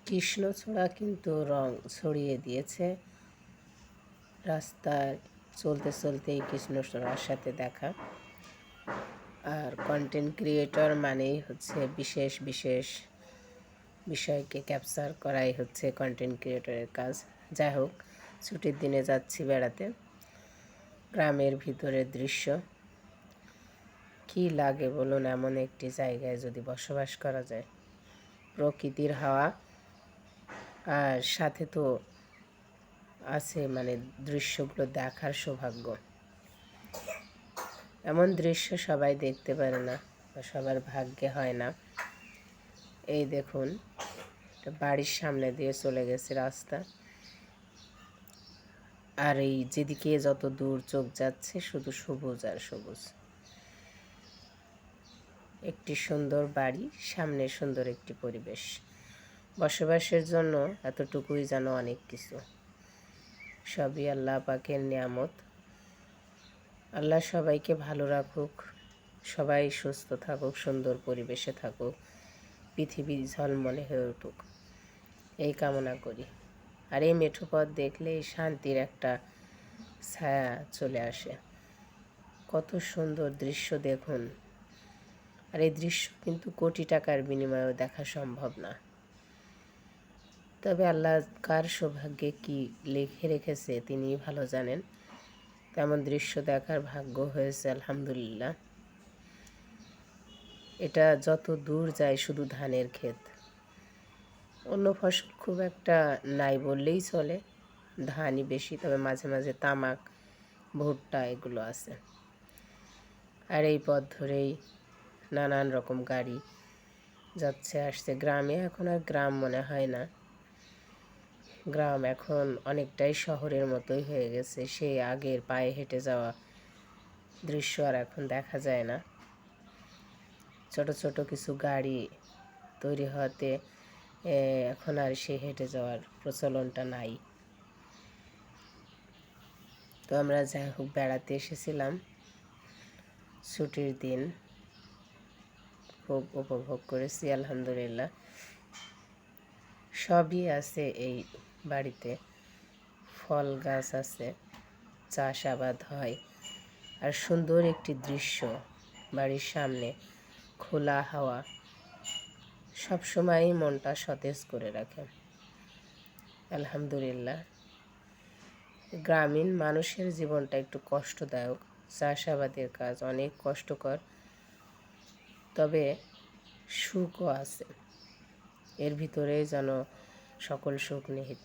কৃষ্ণচূড়া কিন্তু রং ছড়িয়ে দিয়েছে। রাস্তায় চলতে চলতেই কৃষ্ণচূড়ার সাথে দেখা। আর কন্টেন্ট ক্রিয়েটর মানেই হচ্ছে বিশেষ বিশেষ বিষয়কে ক্যাপচার করাই হচ্ছে কন্টেন্ট ক্রিয়েটরের কাজ। যাই হোক, ছুটির দিনে যাচ্ছি বেড়াতে। গ্রামের ভিতরের দৃশ্য কি লাগে বলুন, এমন একটি জায়গায় যদি বসবাস করা যায়। প্রকৃতির হাওয়া আর সাথে তো আছে দৃশ্যগুলো দেখার সৌভাগ্য। এমন দৃশ্য সবাই দেখতে পারে না বা সবার ভাগ্যে হয় না। এই দেখুন, বাড়ির সামনে দিয়ে চলে গেছে রাস্তা, আর এই যেদিকে যত দূর চোখ যাচ্ছে শুধু সবুজ আর সবুজ। একটি সুন্দর বাড়ি, সামনে সুন্দর একটি পরিবেশ। বসবাসের জন্য এতটুকুই যেন অনেক কিছু। সবই আল্লাহ পাকের নিয়ামত। আল্লাহ সবাইকে ভালো রাখুক, সবাই সুস্থ থাকুক, সুন্দর পরিবেশে থাকুক, পৃথিবী ঝলমলে হয়ে উঠুক, এই কামনা করি। আর এই মেঠো পথ দেখলেই শান্তির একটা ছায়া চলে আসে। কত সুন্দর দৃশ্য দেখুন। আর এই দৃশ্য কিন্তু কোটি টাকার বিনিময়েও দেখা সম্ভব না। তবে আল্লাহ কার সৌভাগ্যে কি লিখে রেখেছে তিনিই ভালো জানেন। তেমন দৃশ্য দেখার ভাগ্য হয়েছে আলহামদুলিল্লাহ। এটা যত দূর যায় শুধু ধানের ক্ষেত, অন্য ফসল খুব একটা নাই বললেই চলে, ধানই বেশি। তবে মাঝে মাঝে তামাক, ভুট্টা এগুলো আছে। আর এই পথ ধরেই নানান রকম গাড়ি যাচ্ছে আসছে। গ্রামে এখন আর গ্রাম মনে হয় না, গ্রাম এখন অনেকটাই শহরের মতোই হয়ে গেছে। সেই আগের পায়ে হেঁটে যাওয়া দৃশ্য আর এখন দেখা যায় না। ছোট ছোট কিছু গাড়ি তৈরি হওয়াতে এখন আর সে হেঁটে যাওয়ার প্রচলনটা নাই। তো আমরা যাই হোক বেড়াতে এসেছিলাম, ছুটির দিন খুব উপভোগ করেছি আলহামদুলিল্লাহ। সবই আছে এই বাড়িতে, ফল গাছ আছে, চাষাবাদ হয়, আর সুন্দর একটি দৃশ্য বাড়ির সামনে, খোলা হাওয়া সবসময়ই মনটা সতেজ করে রাখে আলহামদুলিল্লাহ। গ্রামীণ মানুষের জীবনটা একটু কষ্টদায়ক, চাষাবাদের কাজ অনেক কষ্টকর, তবে সুখও আছে, এর ভিতরে যেন সকল সুখ নিহিত।